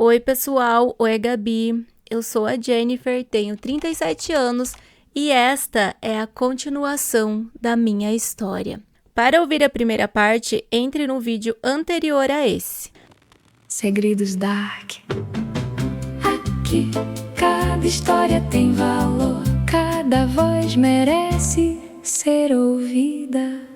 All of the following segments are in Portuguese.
Oi, pessoal. Oi, Gabi. Eu sou a Jennifer, tenho 37 anos e esta é a continuação da minha história. Para ouvir a primeira parte, entre no vídeo anterior a esse. Segredos Dark. Aqui, cada história tem valor, cada voz merece ser ouvida.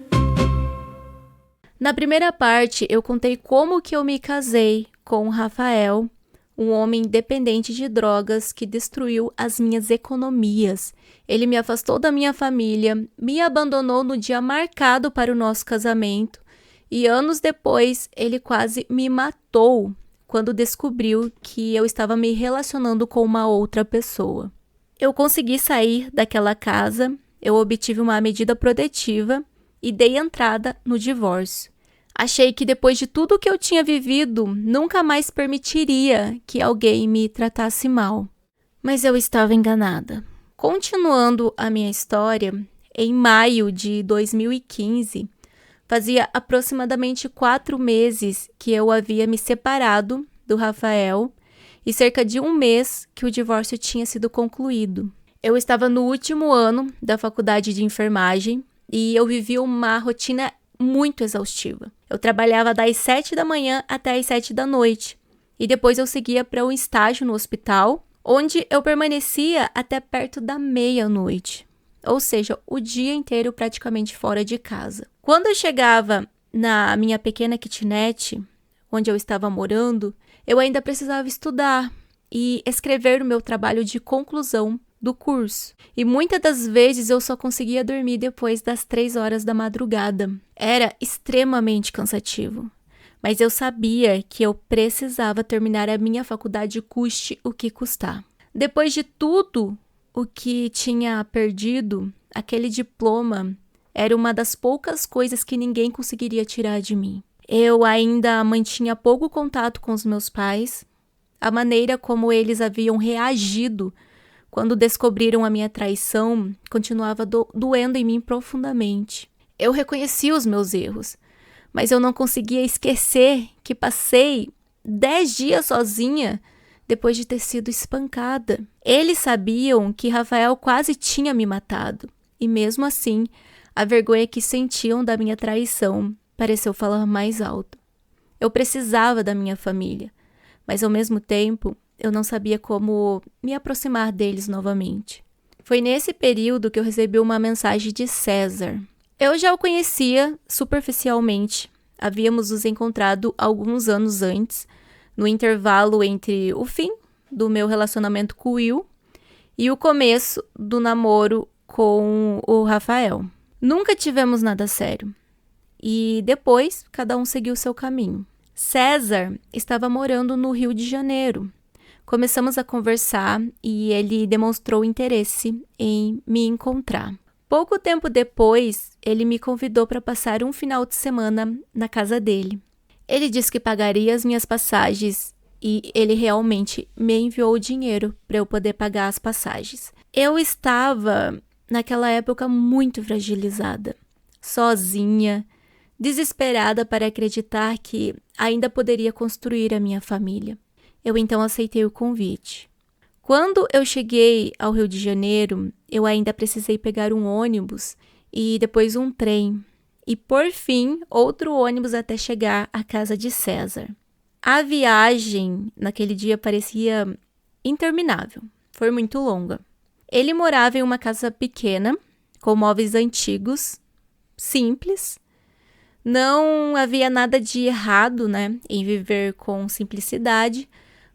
Na primeira parte, eu contei como que eu me casei com o Rafael, um homem dependente de drogas que destruiu as minhas economias. Ele me afastou da minha família, me abandonou no dia marcado para o nosso casamento e anos depois ele quase me matou quando descobriu que eu estava me relacionando com uma outra pessoa. Eu consegui sair daquela casa, eu obtive uma medida protetiva e dei entrada no divórcio. Achei que depois de tudo que eu tinha vivido, nunca mais permitiria que alguém me tratasse mal. Mas eu estava enganada. Continuando a minha história, em maio de 2015, fazia aproximadamente 4 meses que eu havia me separado do Rafael e cerca de 1 mês que o divórcio tinha sido concluído. Eu estava no último ano da faculdade de enfermagem e eu vivia uma rotina muito exaustiva. Eu trabalhava das 7 da manhã até as 7 da noite e depois eu seguia para um estágio no hospital, onde eu permanecia até perto da meia-noite, ou seja, o dia inteiro praticamente fora de casa. Quando eu chegava na minha pequena kitnet, onde eu estava morando, eu ainda precisava estudar e escrever o meu trabalho de conclusão do curso. E muitas das vezes eu só conseguia dormir depois das 3 horas da madrugada. Era extremamente cansativo. Mas eu sabia que eu precisava terminar a minha faculdade custe o que custar. Depois de tudo o que tinha perdido, aquele diploma era uma das poucas coisas que ninguém conseguiria tirar de mim. Eu ainda mantinha pouco contato com os meus pais. A maneira como eles haviam reagido quando descobriram a minha traição continuava doendo em mim profundamente. Eu reconhecia os meus erros, mas eu não conseguia esquecer que passei 10 dias sozinha depois de ter sido espancada. Eles sabiam que Rafael quase tinha me matado, e mesmo assim, a vergonha que sentiam da minha traição pareceu falar mais alto. Eu precisava da minha família, mas ao mesmo tempo, eu não sabia como me aproximar deles novamente. Foi nesse período que eu recebi uma mensagem de César. Eu já o conhecia superficialmente. Havíamos nos encontrado alguns anos antes, no intervalo entre o fim do meu relacionamento com o Will e o começo do namoro com o Rafael. Nunca tivemos nada sério. E depois, cada um seguiu seu caminho. César estava morando no Rio de Janeiro. Começamos a conversar e ele demonstrou interesse em me encontrar. Pouco tempo depois, ele me convidou para passar um final de semana na casa dele. Ele disse que pagaria as minhas passagens e ele realmente me enviou o dinheiro para eu poder pagar as passagens. Eu estava, naquela época, muito fragilizada, sozinha, desesperada para acreditar que ainda poderia construir a minha família. Eu então aceitei o convite. Quando eu cheguei ao Rio de Janeiro, eu ainda precisei pegar um ônibus e depois um trem. E por fim, outro ônibus até chegar à casa de César. A viagem naquele dia parecia interminável. Foi muito longa. Ele morava em uma casa pequena, com móveis antigos, simples. Não havia nada de errado, em viver com simplicidade.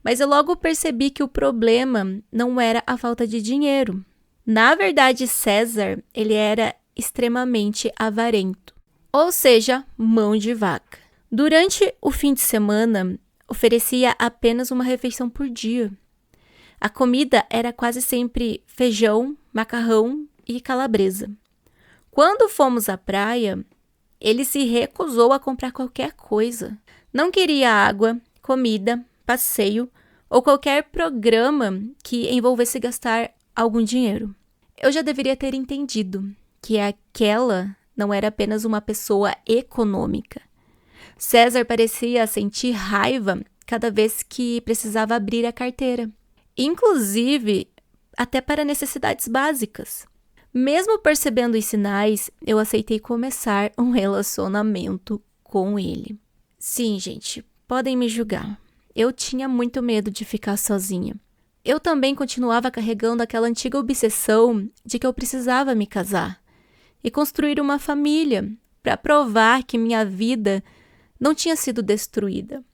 Mas eu logo percebi que o problema não era a falta de dinheiro. Na verdade, César, ele era extremamente avarento, ou seja, mão de vaca. Durante o fim de semana, oferecia apenas uma refeição por dia. A comida era quase sempre feijão, macarrão e calabresa. Quando fomos à praia, ele se recusou a comprar qualquer coisa. Não queria água, comida, passeio ou qualquer programa que envolvesse gastar algum dinheiro. Eu já deveria ter entendido que aquela não era apenas uma pessoa econômica. César parecia sentir raiva cada vez que precisava abrir a carteira, inclusive até para necessidades básicas. Mesmo percebendo os sinais, eu aceitei começar um relacionamento com ele. Sim, gente, podem me julgar. Eu tinha muito medo de ficar sozinha. Eu também continuava carregando aquela antiga obsessão de que eu precisava me casar e construir uma família para provar que minha vida não tinha sido destruída,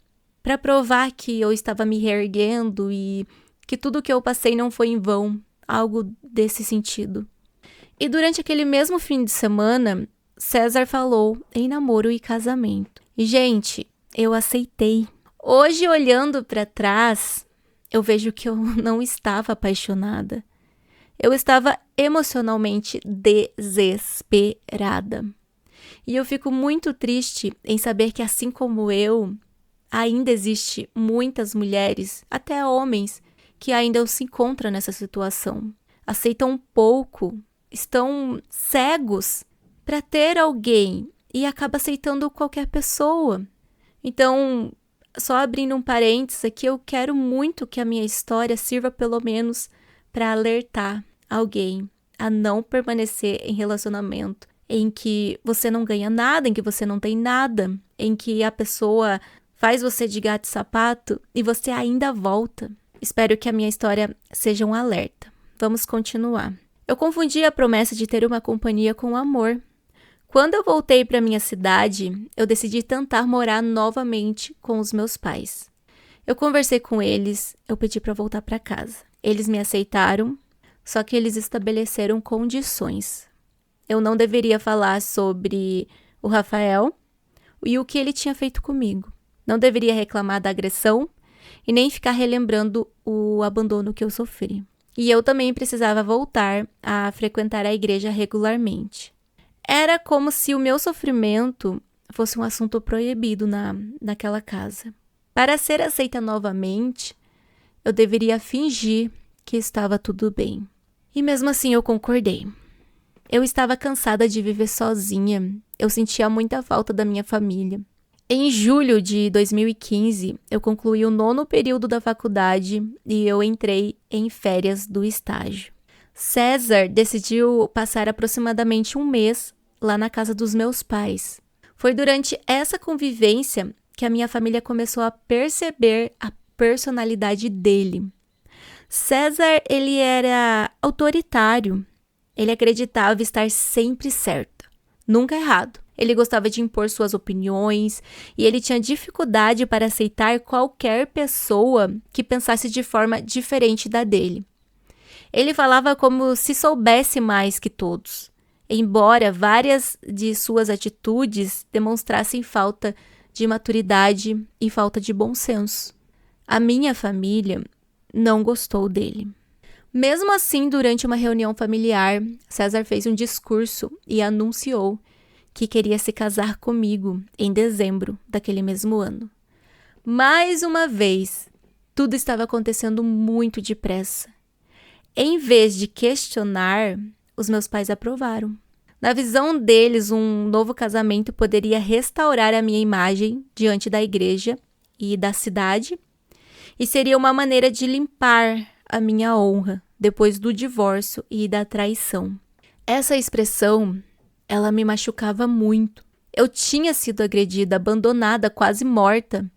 para provar que eu estava me reerguendo e que tudo que eu passei não foi em vão, algo desse sentido. E durante aquele mesmo fim de semana, César falou em namoro e casamento. E, gente, eu aceitei. Hoje, olhando para trás, eu vejo que eu não estava apaixonada. Eu estava emocionalmente desesperada. E eu fico muito triste em saber que, assim como eu, ainda existe muitas mulheres, até homens, que ainda se encontram nessa situação. Aceitam pouco, estão cegos para ter alguém e acaba aceitando qualquer pessoa. Então, só abrindo um parênteses aqui, eu quero muito que a minha história sirva pelo menos para alertar alguém a não permanecer em relacionamento em que você não ganha nada, em que você não tem nada, em que a pessoa faz você de gato e sapato e você ainda volta. Espero que a minha história seja um alerta. Vamos continuar. Eu confundi a promessa de ter uma companhia com o amor. Quando eu voltei para minha cidade, eu decidi tentar morar novamente com os meus pais. Eu conversei com eles, eu pedi para voltar para casa. Eles me aceitaram, só que eles estabeleceram condições. Eu não deveria falar sobre o Rafael e o que ele tinha feito comigo. Não deveria reclamar da agressão e nem ficar relembrando o abandono que eu sofri. E eu também precisava voltar a frequentar a igreja regularmente. Era como se o meu sofrimento fosse um assunto proibido naquela casa. Para ser aceita novamente, eu deveria fingir que estava tudo bem. E mesmo assim eu concordei. Eu estava cansada de viver sozinha. Eu sentia muita falta da minha família. Em julho de 2015, eu concluí o 9º período da faculdade e eu entrei em férias do estágio. César decidiu passar aproximadamente um mês lá na casa dos meus pais. Foi durante essa convivência que a minha família começou a perceber a personalidade dele. César, ele era autoritário. Ele acreditava estar sempre certo, nunca errado. Ele gostava de impor suas opiniões e ele tinha dificuldade para aceitar qualquer pessoa que pensasse de forma diferente da dele. Ele falava como se soubesse mais que todos, embora várias de suas atitudes demonstrassem falta de maturidade e falta de bom senso. A minha família não gostou dele. Mesmo assim, durante uma reunião familiar, César fez um discurso e anunciou que queria se casar comigo em dezembro daquele mesmo ano. Mais uma vez, tudo estava acontecendo muito depressa. Em vez de questionar, os meus pais aprovaram. Na visão deles, um novo casamento poderia restaurar a minha imagem diante da igreja e da cidade, e seria uma maneira de limpar a minha honra depois do divórcio e da traição. Essa expressão, ela me machucava muito. Eu tinha sido agredida, abandonada, quase morta.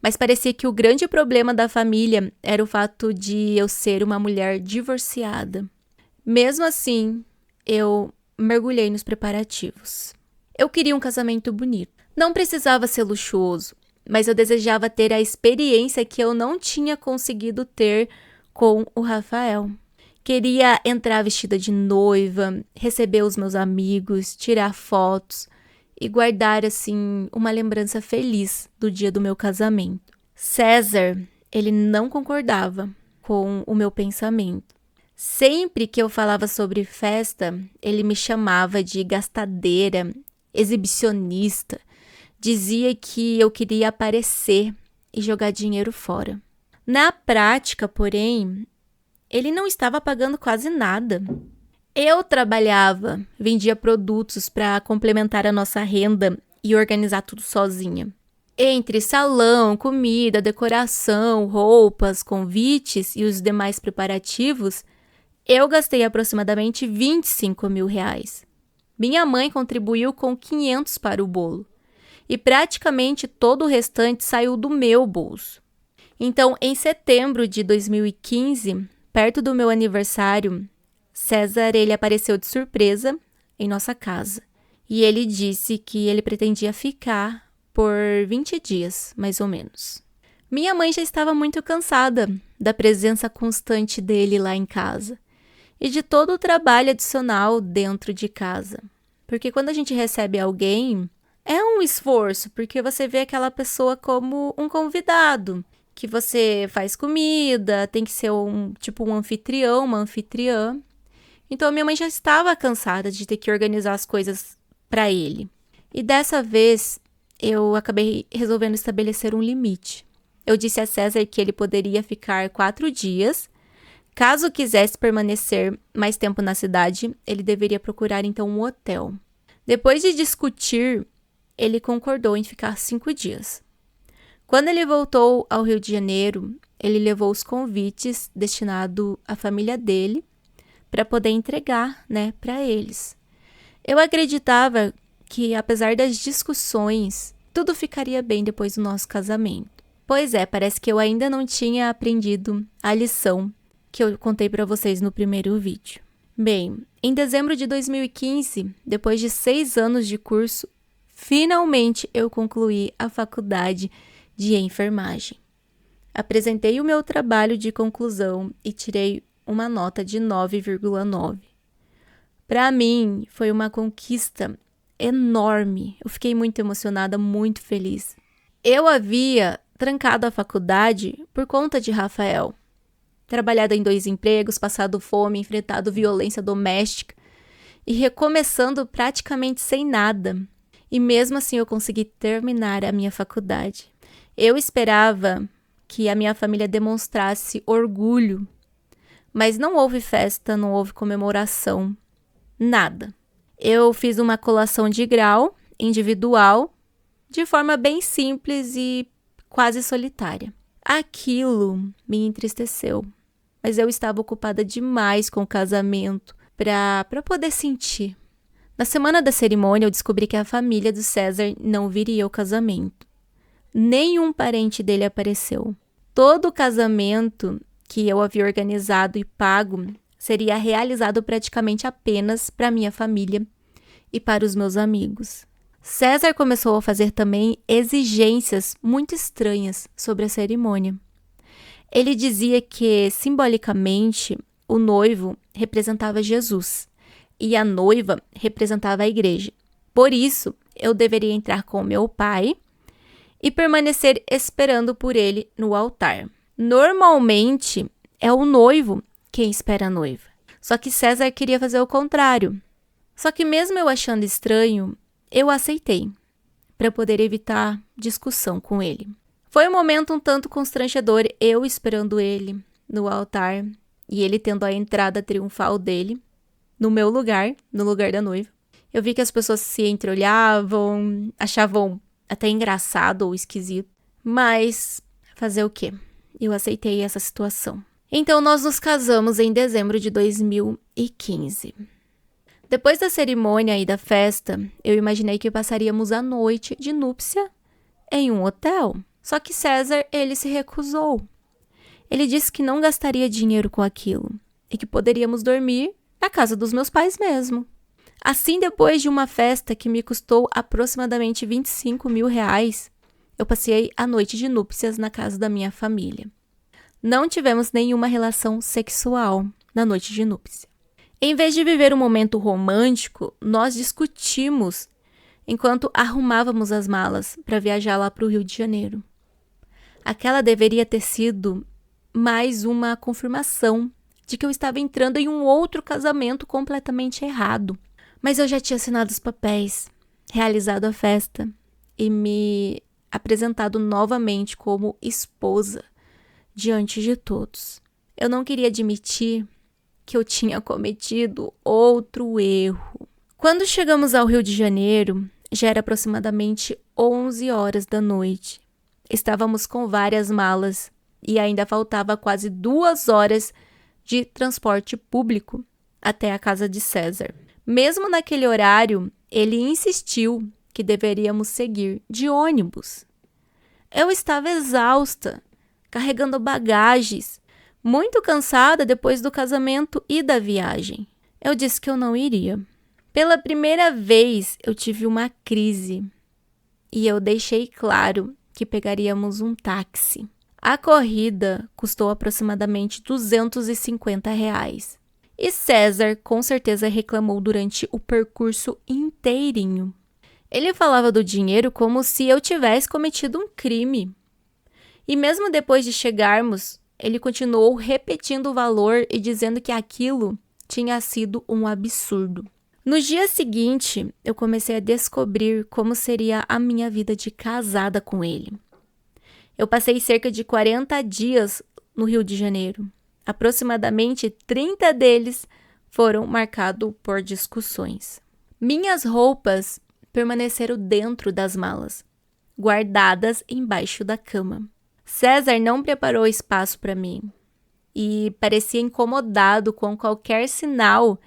Mas parecia que o grande problema da família era o fato de eu ser uma mulher divorciada. Mesmo assim, eu mergulhei nos preparativos. Eu queria um casamento bonito. Não precisava ser luxuoso, mas eu desejava ter a experiência que eu não tinha conseguido ter com o Rafael. Queria entrar vestida de noiva, receber os meus amigos, tirar fotos e guardar, assim, uma lembrança feliz do dia do meu casamento. César, ele não concordava com o meu pensamento. Sempre que eu falava sobre festa, ele me chamava de gastadeira, exibicionista. Dizia que eu queria aparecer e jogar dinheiro fora. Na prática, porém, ele não estava pagando quase nada. Eu trabalhava, vendia produtos para complementar a nossa renda e organizar tudo sozinha. Entre salão, comida, decoração, roupas, convites e os demais preparativos, eu gastei aproximadamente R$ 25.000. Minha mãe contribuiu com 500 para o bolo. E praticamente todo o restante saiu do meu bolso. Então, em setembro de 2015, perto do meu aniversário, César ele apareceu de surpresa em nossa casa. E ele disse que ele pretendia ficar por 20 dias, mais ou menos. Minha mãe já estava muito cansada da presença constante dele lá em casa e de todo o trabalho adicional dentro de casa. Porque quando a gente recebe alguém, é um esforço, porque você vê aquela pessoa como um convidado, que você faz comida, tem que ser um anfitrião, uma anfitriã. Então, a minha mãe já estava cansada de ter que organizar as coisas para ele. E dessa vez, eu acabei resolvendo estabelecer um limite. Eu disse a César que ele poderia ficar 4 dias. Caso quisesse permanecer mais tempo na cidade, ele deveria procurar então um hotel. Depois de discutir, ele concordou em ficar 5 dias. Quando ele voltou ao Rio de Janeiro, ele levou os convites destinados à família dele para poder entregar, para eles. Eu acreditava que, apesar das discussões, tudo ficaria bem depois do nosso casamento. Pois é, parece que eu ainda não tinha aprendido a lição que eu contei para vocês no primeiro vídeo. Bem, em dezembro de 2015, depois de 6 anos de curso, finalmente eu concluí a faculdade de enfermagem. Apresentei o meu trabalho de conclusão e tirei uma nota de 9,9. Para mim, foi uma conquista enorme. Eu fiquei muito emocionada, muito feliz. Eu havia trancado a faculdade por conta de Rafael. Trabalhado em 2 empregos, passado fome, enfrentado violência doméstica e recomeçando praticamente sem nada. E mesmo assim eu consegui terminar a minha faculdade. Eu esperava que a minha família demonstrasse orgulho, mas não houve festa, não houve comemoração, nada. Eu fiz uma colação de grau individual, de forma bem simples e quase solitária. Aquilo me entristeceu, mas eu estava ocupada demais com o casamento para poder sentir. Na semana da cerimônia, eu descobri que a família do César não viria ao casamento. Nenhum parente dele apareceu. Todo o casamento que eu havia organizado e pago seria realizado praticamente apenas para minha família e para os meus amigos. César começou a fazer também exigências muito estranhas sobre a cerimônia. Ele dizia que, simbolicamente, o noivo representava Jesus e a noiva representava a igreja. Por isso, eu deveria entrar com meu pai e permanecer esperando por ele no altar. Normalmente, é o noivo quem espera a noiva. Só que César queria fazer o contrário. Só que mesmo eu achando estranho, eu aceitei, para poder evitar discussão com ele. Foi um momento um tanto constrangedor, eu esperando ele no altar e ele tendo a entrada triunfal dele no meu lugar, no lugar da noiva. Eu vi que as pessoas se entreolhavam, achavam até engraçado ou esquisito, mas fazer o quê? Eu aceitei essa situação. Então, nós nos casamos em dezembro de 2015. Depois da cerimônia e da festa, eu imaginei que passaríamos a noite de núpcia em um hotel. Só que César, ele se recusou. Ele disse que não gastaria dinheiro com aquilo e que poderíamos dormir na casa dos meus pais mesmo. Assim, depois de uma festa que me custou aproximadamente R$ 25.000, eu passei a noite de núpcias na casa da minha família. Não tivemos nenhuma relação sexual na noite de núpcia. Em vez de viver um momento romântico, nós discutimos enquanto arrumávamos as malas para viajar lá para o Rio de Janeiro. Aquela deveria ter sido mais uma confirmação de que eu estava entrando em um outro casamento completamente errado. Mas eu já tinha assinado os papéis, realizado a festa e me apresentado novamente como esposa diante de todos. Eu não queria admitir que eu tinha cometido outro erro. Quando chegamos ao Rio de Janeiro, já era aproximadamente 11 horas da noite. Estávamos com várias malas e ainda faltava quase 2 horas de transporte público até a casa de César. Mesmo naquele horário, ele insistiu que deveríamos seguir de ônibus. Eu estava exausta, carregando bagagens, muito cansada depois do casamento e da viagem. Eu disse que eu não iria. Pela primeira vez, eu tive uma crise e eu deixei claro que pegaríamos um táxi. A corrida custou aproximadamente R$ 250. E César com certeza reclamou durante o percurso inteirinho. Ele falava do dinheiro como se eu tivesse cometido um crime. E mesmo depois de chegarmos, ele continuou repetindo o valor e dizendo que aquilo tinha sido um absurdo. No dia seguinte, eu comecei a descobrir como seria a minha vida de casada com ele. Eu passei cerca de 40 dias no Rio de Janeiro. Aproximadamente 30 deles foram marcados por discussões. Minhas roupas permaneceram dentro das malas, guardadas embaixo da cama. César não preparou espaço para mim e parecia incomodado com qualquer sinal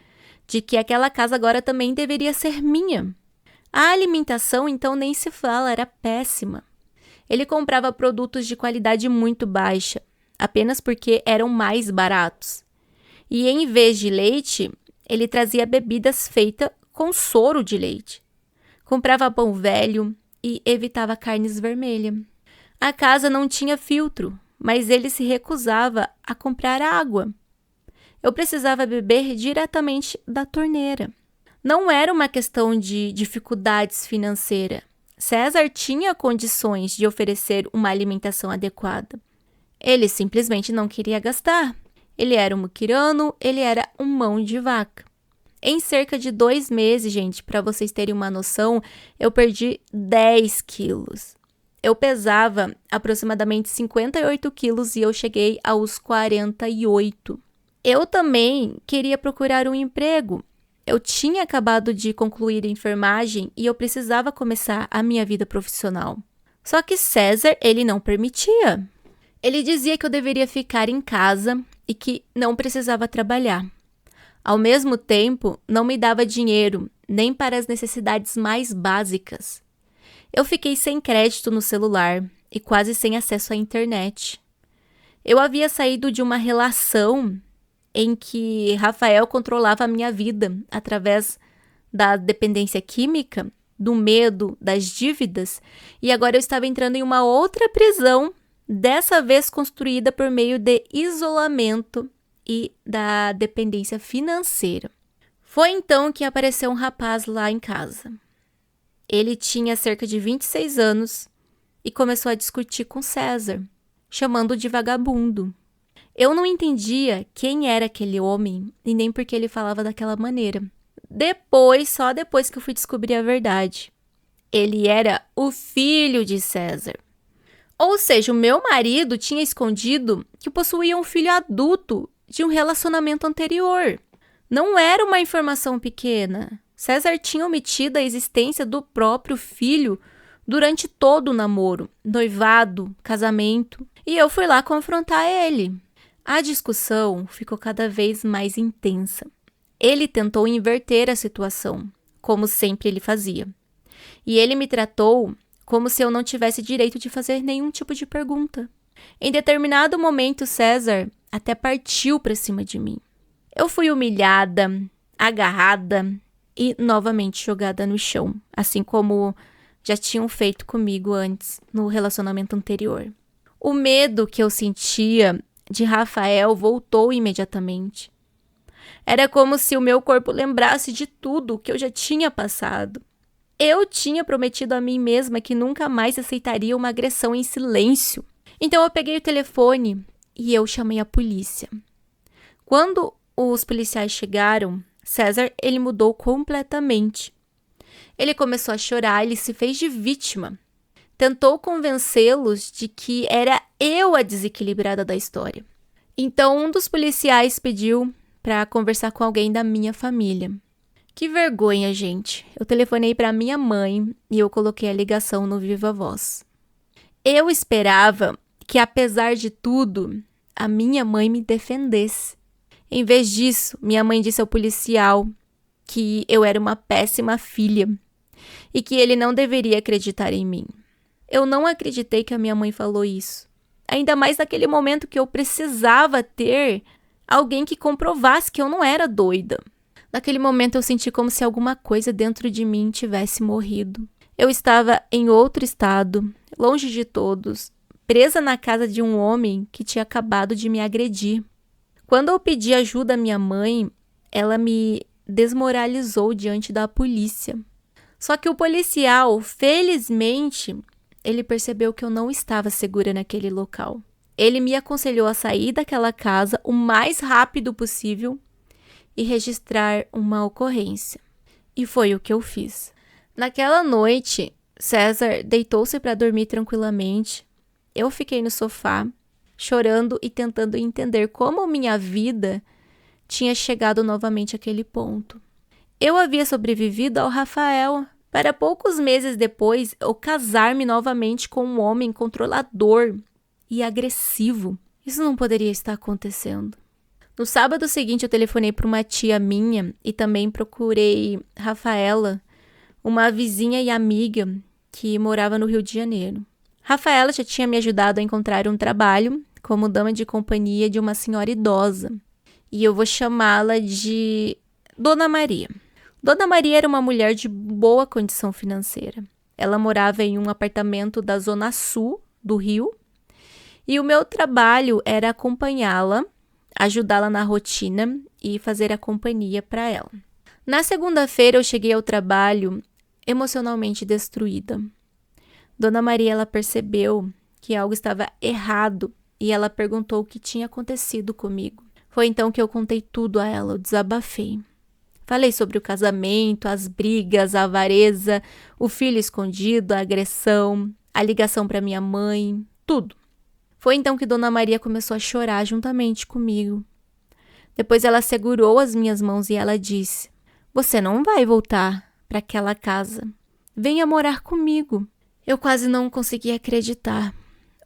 de que aquela casa agora também deveria ser minha. A alimentação, então, nem se fala, era péssima. Ele comprava produtos de qualidade muito baixa, apenas porque eram mais baratos. E em vez de leite, ele trazia bebidas feitas com soro de leite. Comprava pão velho e evitava carnes vermelhas. A casa não tinha filtro, mas ele se recusava a comprar água. Eu precisava beber diretamente da torneira. Não era uma questão de dificuldades financeiras. César tinha condições de oferecer uma alimentação adequada. Ele simplesmente não queria gastar. Ele era um muquirano, ele era um mão de vaca. Em cerca de 2 meses, gente, para vocês terem uma noção, eu perdi 10 quilos. Eu pesava aproximadamente 58 quilos e eu cheguei aos 48. Eu também queria procurar um emprego. Eu tinha acabado de concluir a enfermagem e eu precisava começar a minha vida profissional. Só que César, ele não permitia. Ele dizia que eu deveria ficar em casa e que não precisava trabalhar. Ao mesmo tempo, não me dava dinheiro, nem para as necessidades mais básicas. Eu fiquei sem crédito no celular e quase sem acesso à internet. Eu havia saído de uma relação em que Rafael controlava a minha vida através da dependência química, do medo, das dívidas, e agora eu estava entrando em uma outra prisão, dessa vez construída por meio de isolamento e da dependência financeira. Foi então que apareceu um rapaz lá em casa. Ele tinha cerca de 26 anos e começou a discutir com César, chamando-o de vagabundo. Eu não entendia quem era aquele homem e nem por que ele falava daquela maneira. Só depois que eu fui descobrir a verdade. Ele era o filho de César. Ou seja, o meu marido tinha escondido que possuía um filho adulto de um relacionamento anterior. Não era uma informação pequena. César tinha omitido a existência do próprio filho durante todo o namoro, noivado, casamento. E eu fui lá confrontar ele. A discussão ficou cada vez mais intensa. Ele tentou inverter a situação, como sempre ele fazia. E ele me tratou como se eu não tivesse direito de fazer nenhum tipo de pergunta. Em determinado momento, César até partiu para cima de mim. Eu fui humilhada, agarrada e novamente jogada no chão, assim como já tinham feito comigo antes, no relacionamento anterior. O medo que eu sentia de Rafael voltou imediatamente. Era como se o meu corpo lembrasse de tudo que eu já tinha passado. Eu tinha prometido a mim mesma que nunca mais aceitaria uma agressão em silêncio. Então eu peguei o telefone e eu chamei a polícia. Quando os policiais chegaram, César, ele mudou completamente. Ele começou a chorar, ele se fez de vítima. Tentou convencê-los de que era eu a desequilibrada da história. Então, um dos policiais pediu para conversar com alguém da minha família. Que vergonha, gente. Eu telefonei para minha mãe e eu coloquei a ligação no Viva Voz. Eu esperava que, apesar de tudo, a minha mãe me defendesse. Em vez disso, minha mãe disse ao policial que eu era uma péssima filha e que ele não deveria acreditar em mim. Eu não acreditei que a minha mãe falou isso. Ainda mais naquele momento que eu precisava ter alguém que comprovasse que eu não era doida. Naquele momento eu senti como se alguma coisa dentro de mim tivesse morrido. Eu estava em outro estado, longe de todos, presa na casa de um homem que tinha acabado de me agredir. Quando eu pedi ajuda à minha mãe, ela me desmoralizou diante da polícia. Só que o policial, felizmente, ele percebeu que eu não estava segura naquele local. Ele me aconselhou a sair daquela casa o mais rápido possível e registrar uma ocorrência. E foi o que eu fiz. Naquela noite, César deitou-se para dormir tranquilamente. Eu fiquei no sofá, chorando e tentando entender como minha vida tinha chegado novamente àquele ponto. Eu havia sobrevivido ao Rafael, para poucos meses depois eu casar-me novamente com um homem controlador e agressivo. Isso não poderia estar acontecendo. No sábado seguinte, eu telefonei para uma tia minha e também procurei Rafaela, uma vizinha e amiga que morava no Rio de Janeiro. Rafaela já tinha me ajudado a encontrar um trabalho como dama de companhia de uma senhora idosa. E eu vou chamá-la de Dona Maria. Dona Maria era uma mulher de boa condição financeira. Ela morava em um apartamento da zona sul do Rio. E o meu trabalho era acompanhá-la, ajudá-la na rotina e fazer a companhia para ela. Na segunda-feira eu cheguei ao trabalho emocionalmente destruída. Dona Maria, ela percebeu que algo estava errado e ela perguntou o que tinha acontecido comigo. Foi então que eu contei tudo a ela, eu desabafei. Falei sobre o casamento, as brigas, a avareza, o filho escondido, a agressão, a ligação para minha mãe, tudo. Foi então que Dona Maria começou a chorar juntamente comigo. Depois ela segurou as minhas mãos e ela disse: "Você não vai voltar para aquela casa. Venha morar comigo." Eu quase não conseguia acreditar.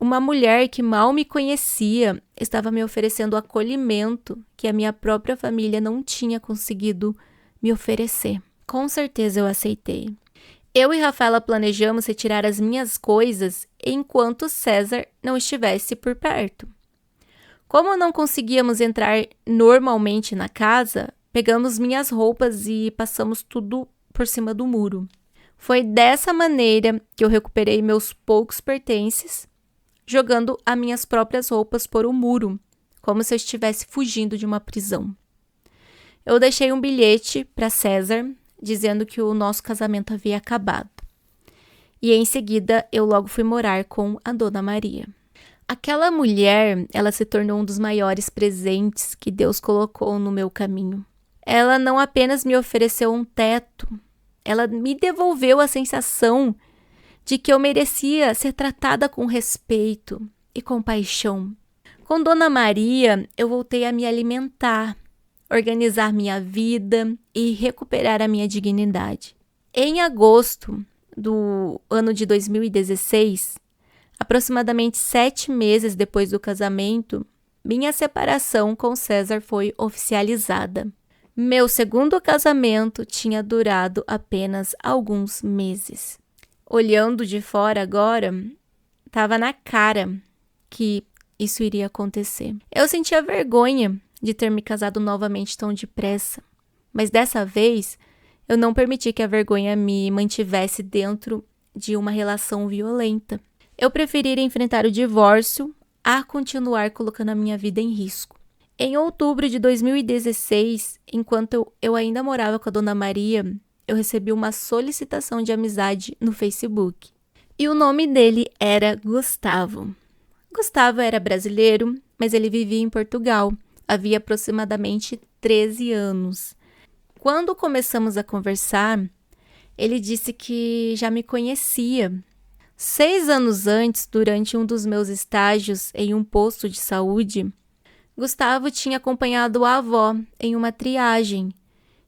Uma mulher que mal me conhecia estava me oferecendo o acolhimento que a minha própria família não tinha conseguido me oferecer. Com certeza eu aceitei. Eu e Rafaela planejamos retirar as minhas coisas enquanto César não estivesse por perto. Como não conseguíamos entrar normalmente na casa, pegamos minhas roupas e passamos tudo por cima do muro. Foi dessa maneira que eu recuperei meus poucos pertences, jogando as minhas próprias roupas por o muro, como se eu estivesse fugindo de uma prisão. Eu deixei um bilhete para César, dizendo que o nosso casamento havia acabado. E em seguida, eu logo fui morar com a Dona Maria. Aquela mulher, ela se tornou um dos maiores presentes que Deus colocou no meu caminho. Ela não apenas me ofereceu um teto, ela me devolveu a sensação de que eu merecia ser tratada com respeito e compaixão. Com Dona Maria, eu voltei a me alimentar, organizar minha vida e recuperar a minha dignidade. Em agosto do ano de 2016, aproximadamente 7 meses depois do casamento, minha separação com César foi oficializada. Meu segundo casamento tinha durado apenas alguns meses. Olhando de fora agora, estava na cara que isso iria acontecer. Eu sentia vergonha de ter me casado novamente tão depressa, mas dessa vez eu não permiti que a vergonha me mantivesse dentro de uma relação violenta. Eu preferi enfrentar o divórcio a continuar colocando a minha vida em risco. Em outubro de 2016, enquanto eu ainda morava com a Dona Maria, eu recebi uma solicitação de amizade no Facebook. E o nome dele era Gustavo. Gustavo era brasileiro, mas ele vivia em Portugal. Havia aproximadamente 13 anos. Quando começamos a conversar, ele disse que já me conhecia. 6 anos antes, durante um dos meus estágios em um posto de saúde, Gustavo tinha acompanhado a avó em uma triagem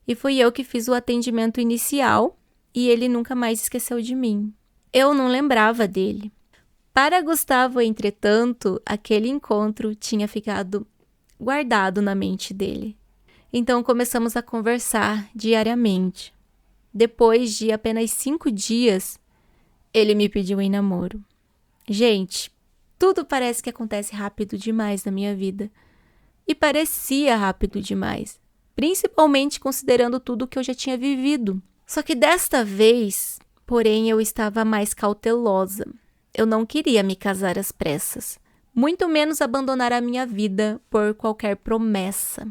E fui eu que fiz o atendimento inicial e ele nunca mais esqueceu de mim. Eu não lembrava dele. Para Gustavo, entretanto, aquele encontro tinha ficado guardado na mente dele. Então começamos a conversar diariamente. Depois de apenas 5 dias, ele me pediu em namoro. Gente, tudo parece que acontece rápido demais na minha vida. E parecia rápido demais, principalmente considerando tudo que eu já tinha vivido. Só que desta vez, porém, eu estava mais cautelosa. Eu não queria me casar às pressas, muito menos abandonar a minha vida por qualquer promessa.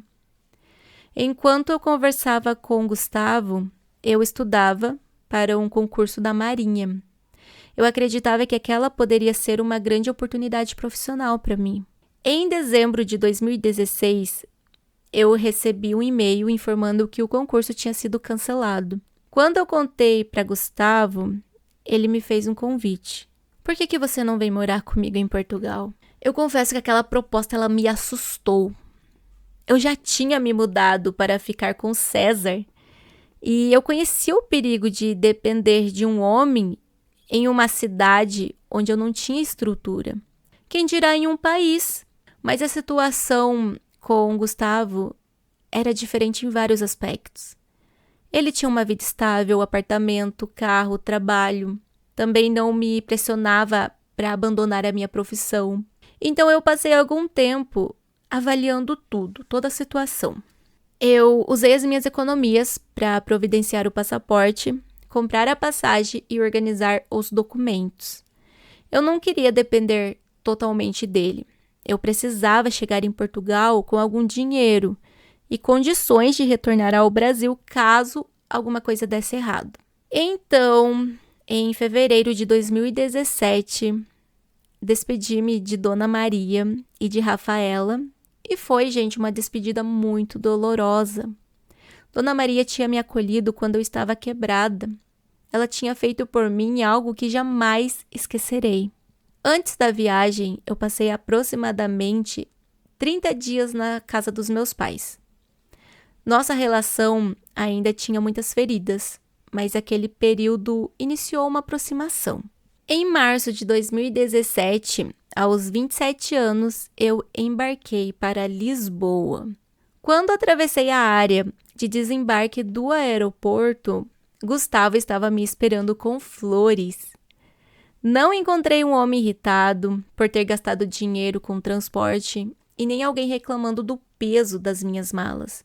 Enquanto eu conversava com Gustavo, eu estudava para um concurso da Marinha. Eu acreditava que aquela poderia ser uma grande oportunidade profissional para mim. Em dezembro de 2016, eu recebi um e-mail informando que o concurso tinha sido cancelado. Quando eu contei para Gustavo, ele me fez um convite. Por que você não vem morar comigo em Portugal? Eu confesso que aquela proposta ela me assustou. Eu já tinha me mudado para ficar com César e eu conhecia o perigo de depender de um homem em uma cidade onde eu não tinha estrutura. Quem dirá em um país? Mas a situação com Gustavo era diferente em vários aspectos. Ele tinha uma vida estável, apartamento, carro, trabalho. Também não me pressionava para abandonar a minha profissão. Então eu passei algum tempo avaliando tudo, toda a situação. Eu usei as minhas economias para providenciar o passaporte, comprar a passagem e organizar os documentos. Eu não queria depender totalmente dele. Eu precisava chegar em Portugal com algum dinheiro e condições de retornar ao Brasil caso alguma coisa desse errado. Então, em fevereiro de 2017, despedi-me de Dona Maria e de Rafaela e foi, gente, uma despedida muito dolorosa. Dona Maria tinha me acolhido quando eu estava quebrada. Ela tinha feito por mim algo que jamais esquecerei. Antes da viagem, eu passei aproximadamente 30 dias na casa dos meus pais. Nossa relação ainda tinha muitas feridas, mas aquele período iniciou uma aproximação. Em março de 2017, aos 27 anos, eu embarquei para Lisboa. Quando atravessei a área de desembarque do aeroporto, Gustavo estava me esperando com flores. Não encontrei um homem irritado por ter gastado dinheiro com transporte e nem alguém reclamando do peso das minhas malas.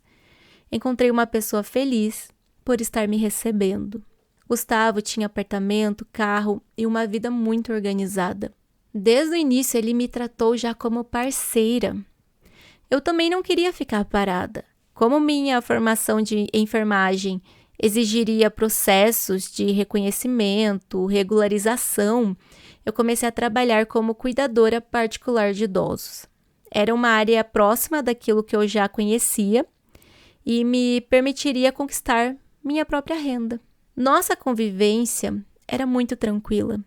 Encontrei uma pessoa feliz por estar me recebendo. Gustavo tinha apartamento, carro e uma vida muito organizada. Desde o início, ele me tratou já como parceira. Eu também não queria ficar parada. Como minha formação de enfermagem exigiria processos de reconhecimento, regularização, eu comecei a trabalhar como cuidadora particular de idosos. Era uma área próxima daquilo que eu já conhecia e me permitiria conquistar minha própria renda. Nossa convivência era muito tranquila.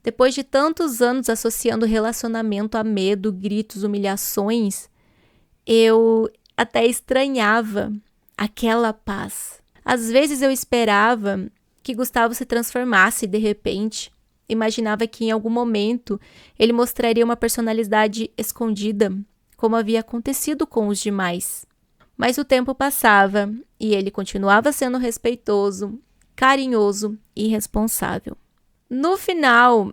Depois de tantos anos associando relacionamento a medo, gritos, humilhações, eu até estranhava aquela paz. Às vezes eu esperava que Gustavo se transformasse de repente. Imaginava que em algum momento ele mostraria uma personalidade escondida, como havia acontecido com os demais. Mas o tempo passava e ele continuava sendo respeitoso, carinhoso e responsável. No final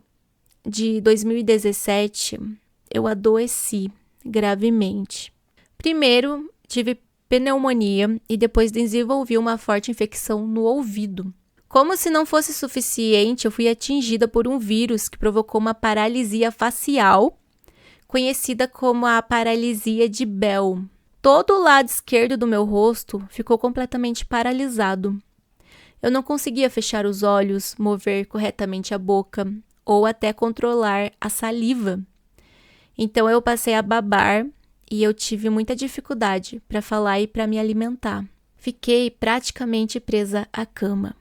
de 2017, eu adoeci gravemente. Primeiro, tive pneumonia e depois desenvolvi uma forte infecção no ouvido. Como se não fosse suficiente, eu fui atingida por um vírus que provocou uma paralisia facial, conhecida como a paralisia de Bell. Todo o lado esquerdo do meu rosto ficou completamente paralisado. Eu não conseguia fechar os olhos, mover corretamente a boca ou até controlar a saliva. Então eu passei a babar e eu tive muita dificuldade para falar e para me alimentar. Fiquei praticamente presa à cama.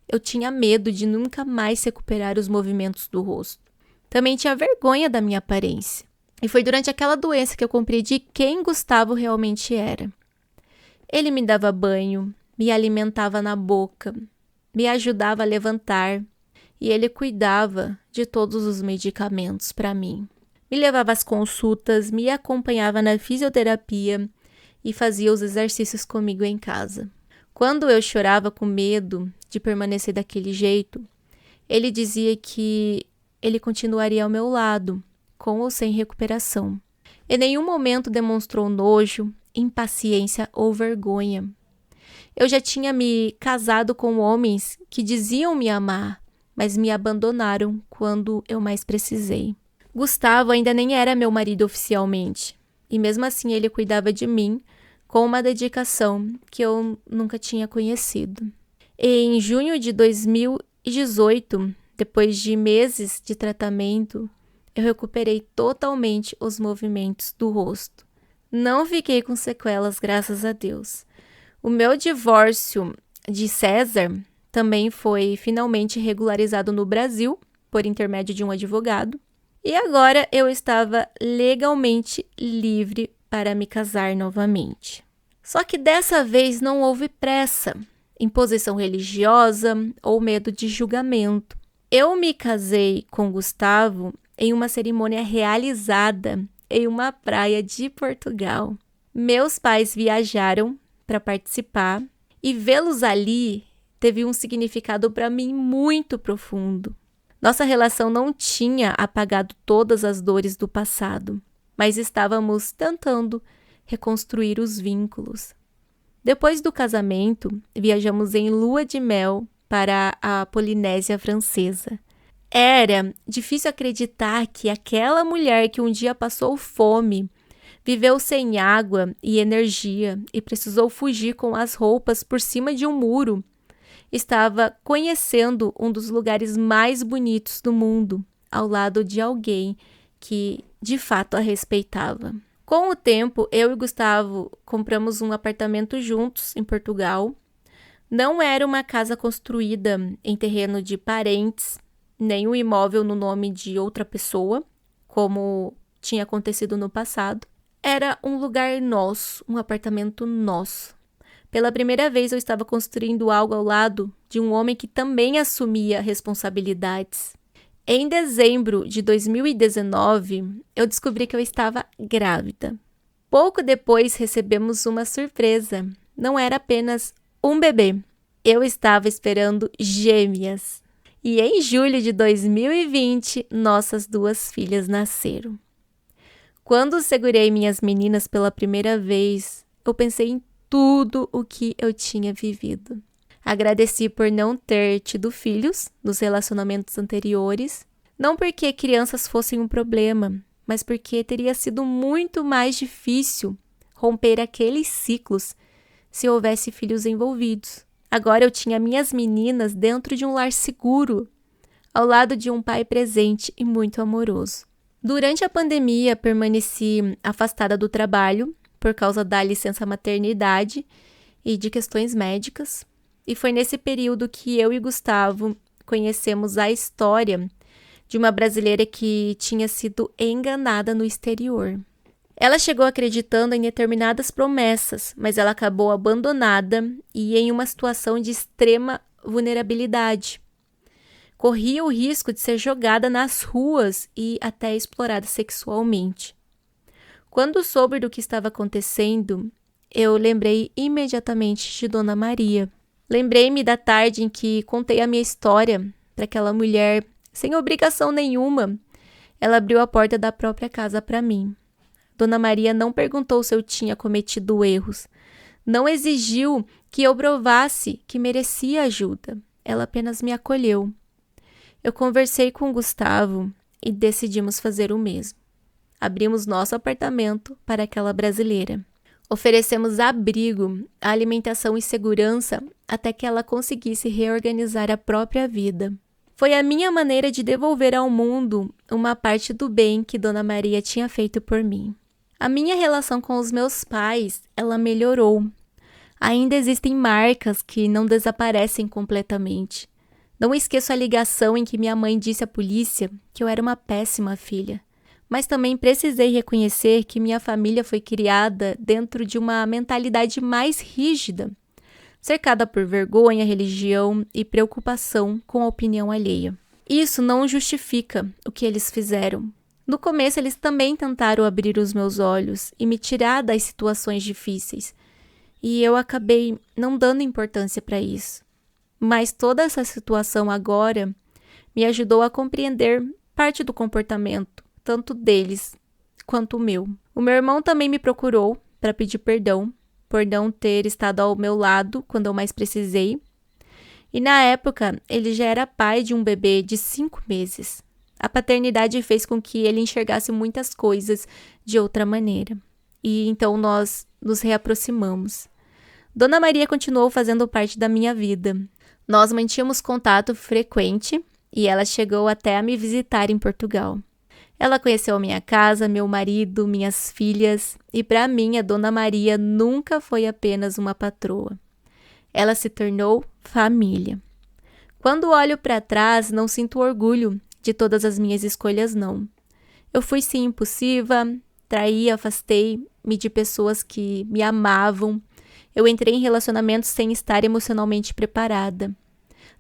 Eu tinha medo de nunca mais recuperar os movimentos do rosto. Também tinha vergonha da minha aparência. E foi durante aquela doença que eu compreendi quem Gustavo realmente era. Ele me dava banho, me alimentava na boca, me ajudava a levantar e ele cuidava de todos os medicamentos para mim. Me levava às consultas, me acompanhava na fisioterapia e fazia os exercícios comigo em casa. Quando eu chorava com medo de permanecer daquele jeito, ele dizia que ele continuaria ao meu lado, com ou sem recuperação. Em nenhum momento demonstrou nojo, impaciência ou vergonha. Eu já tinha me casado com homens que diziam me amar, mas me abandonaram quando eu mais precisei. Gustavo ainda nem era meu marido oficialmente, e mesmo assim ele cuidava de mim com uma dedicação que eu nunca tinha conhecido. Em junho de 2018, depois de meses de tratamento, eu recuperei totalmente os movimentos do rosto. Não fiquei com sequelas, graças a Deus. O meu divórcio de César também foi finalmente regularizado no Brasil, por intermédio de um advogado. E agora eu estava legalmente livre para me casar novamente. Só que dessa vez não houve pressa, imposição religiosa ou medo de julgamento. Eu me casei com Gustavo em uma cerimônia realizada em uma praia de Portugal. Meus pais viajaram para participar e vê-los ali teve um significado para mim muito profundo. Nossa relação não tinha apagado todas as dores do passado, mas estávamos tentando reconstruir os vínculos. Depois do casamento, viajamos em lua de mel para a Polinésia Francesa. Era difícil acreditar que aquela mulher que um dia passou fome, viveu sem água e energia e precisou fugir com as roupas por cima de um muro, estava conhecendo um dos lugares mais bonitos do mundo, ao lado de alguém que de fato a respeitava. Com o tempo, eu e Gustavo compramos um apartamento juntos em Portugal. Não era uma casa construída em terreno de parentes, nem um imóvel no nome de outra pessoa, como tinha acontecido no passado. Era um lugar nosso, um apartamento nosso. Pela primeira vez eu estava construindo algo ao lado de um homem que também assumia responsabilidades. Em dezembro de 2019, eu descobri que eu estava grávida. Pouco depois recebemos uma surpresa. Não era apenas um bebê. Eu estava esperando gêmeas. E em julho de 2020, nossas 2 filhas nasceram. Quando segurei minhas meninas pela primeira vez, eu pensei em tudo o que eu tinha vivido. Agradeci por não ter tido filhos nos relacionamentos anteriores, não porque crianças fossem um problema, mas porque teria sido muito mais difícil romper aqueles ciclos se houvesse filhos envolvidos. Agora eu tinha minhas meninas dentro de um lar seguro, ao lado de um pai presente e muito amoroso. Durante a pandemia, permaneci afastada do trabalho por causa da licença maternidade e de questões médicas. E foi nesse período que eu e Gustavo conhecemos a história de uma brasileira que tinha sido enganada no exterior. Ela chegou acreditando em determinadas promessas, mas ela acabou abandonada e em uma situação de extrema vulnerabilidade. Corria o risco de ser jogada nas ruas e até explorada sexualmente. Quando soube do que estava acontecendo, eu lembrei imediatamente de Dona Maria. Lembrei-me da tarde em que contei a minha história para aquela mulher, sem obrigação nenhuma. Ela abriu a porta da própria casa para mim. Dona Maria não perguntou se eu tinha cometido erros. Não exigiu que eu provasse que merecia ajuda. Ela apenas me acolheu. Eu conversei com Gustavo e decidimos fazer o mesmo. Abrimos nosso apartamento para aquela brasileira. Oferecemos abrigo, alimentação e segurança até que ela conseguisse reorganizar a própria vida. Foi a minha maneira de devolver ao mundo uma parte do bem que Dona Maria tinha feito por mim. A minha relação com os meus pais, ela melhorou. Ainda existem marcas que não desaparecem completamente. Não esqueço a ligação em que minha mãe disse à polícia que eu era uma péssima filha. Mas também precisei reconhecer que minha família foi criada dentro de uma mentalidade mais rígida, cercada por vergonha, religião e preocupação com a opinião alheia. Isso não justifica o que eles fizeram. No começo, eles também tentaram abrir os meus olhos e me tirar das situações difíceis, e eu acabei não dando importância para isso. Mas toda essa situação agora me ajudou a compreender parte do comportamento, tanto deles quanto o meu. O meu irmão também me procurou para pedir perdão por não ter estado ao meu lado quando eu mais precisei. E na época, ele já era pai de um bebê de 5 meses. A paternidade fez com que ele enxergasse muitas coisas de outra maneira. E então nós nos reaproximamos. Dona Maria continuou fazendo parte da minha vida. Nós mantínhamos contato frequente e ela chegou até a me visitar em Portugal. Ela conheceu a minha casa, meu marido, minhas filhas, e para mim a Dona Maria nunca foi apenas uma patroa. Ela se tornou família. Quando olho para trás, não sinto orgulho de todas as minhas escolhas, não. Eu fui sim impulsiva, traí, afastei-me de pessoas que me amavam. Eu entrei em relacionamentos sem estar emocionalmente preparada.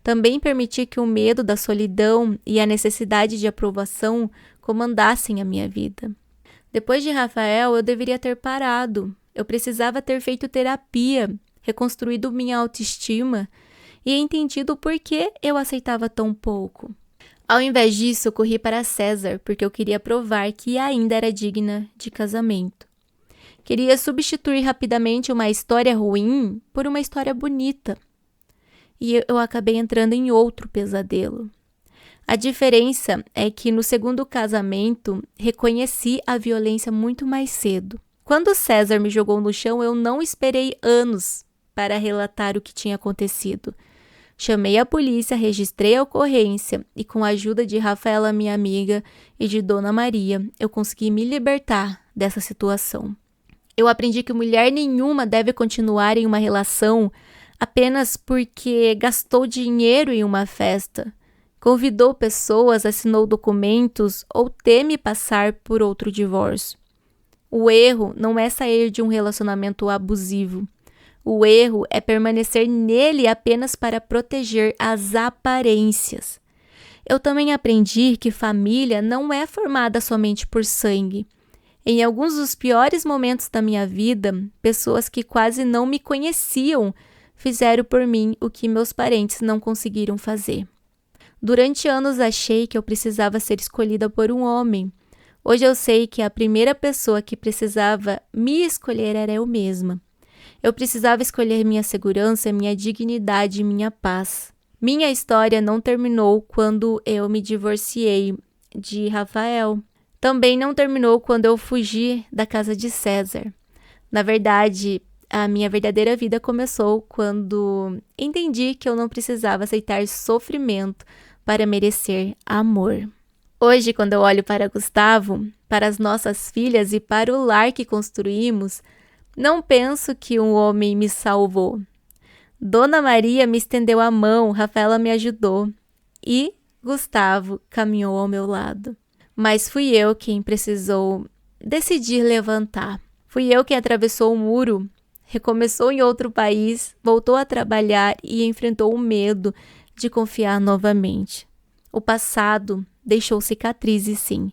Também permiti que o medo da solidão e a necessidade de aprovação comandassem a minha vida. Depois de Rafael, eu deveria ter parado. Eu precisava ter feito terapia, reconstruído minha autoestima e entendido por que eu aceitava tão pouco. Ao invés disso, eu corri para César, porque eu queria provar que ainda era digna de casamento. Queria substituir rapidamente uma história ruim por uma história bonita. E eu acabei entrando em outro pesadelo. A diferença é que no segundo casamento, reconheci a violência muito mais cedo. Quando César me jogou no chão, eu não esperei anos para relatar o que tinha acontecido. Chamei a polícia, registrei a ocorrência e com a ajuda de Rafaela, minha amiga, e de Dona Maria, eu consegui me libertar dessa situação. Eu aprendi que mulher nenhuma deve continuar em uma relação apenas porque gastou dinheiro em uma festa, convidou pessoas, assinou documentos ou teme passar por outro divórcio. O erro não é sair de um relacionamento abusivo. O erro é permanecer nele apenas para proteger as aparências. Eu também aprendi que família não é formada somente por sangue. Em alguns dos piores momentos da minha vida, pessoas que quase não me conheciam fizeram por mim o que meus parentes não conseguiram fazer. Durante anos achei que eu precisava ser escolhida por um homem. Hoje eu sei que a primeira pessoa que precisava me escolher era eu mesma. Eu precisava escolher minha segurança, minha dignidade e minha paz. Minha história não terminou quando eu me divorciei de Rafael. Também não terminou quando eu fugi da casa de César. Na verdade, a minha verdadeira vida começou quando entendi que eu não precisava aceitar sofrimento para merecer amor. Hoje, quando eu olho para Gustavo, para as nossas filhas e para o lar que construímos, não penso que um homem me salvou. Dona Maria me estendeu a mão, Rafaela me ajudou e Gustavo caminhou ao meu lado. Mas fui eu quem precisou decidir levantar. Fui eu quem atravessou o muro, recomeçou em outro país, voltou a trabalhar e enfrentou o medo de confiar novamente. O passado deixou cicatrizes, sim,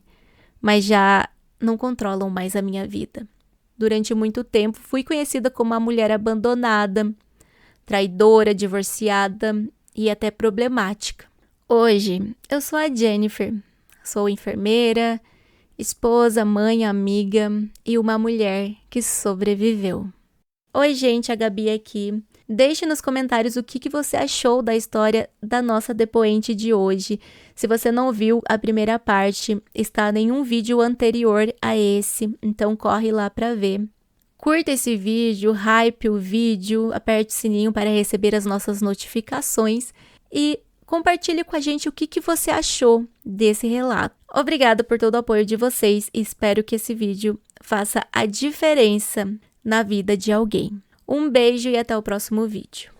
mas já não controlam mais a minha vida. Durante muito tempo, fui conhecida como uma mulher abandonada, traidora, divorciada e até problemática. Hoje, eu sou a Jennifer. Sou enfermeira, esposa, mãe, amiga e uma mulher que sobreviveu. Oi, gente, a Gabi aqui. Deixe nos comentários o que você achou da história da nossa depoente de hoje. Se você não viu a primeira parte, está em um vídeo anterior a esse, então corre lá para ver. Curta esse vídeo, hype o vídeo, aperte o sininho para receber as nossas notificações e compartilhe com a gente o que você achou desse relato. Obrigada por todo o apoio de vocês e espero que esse vídeo faça a diferença na vida de alguém. Um beijo e até o próximo vídeo.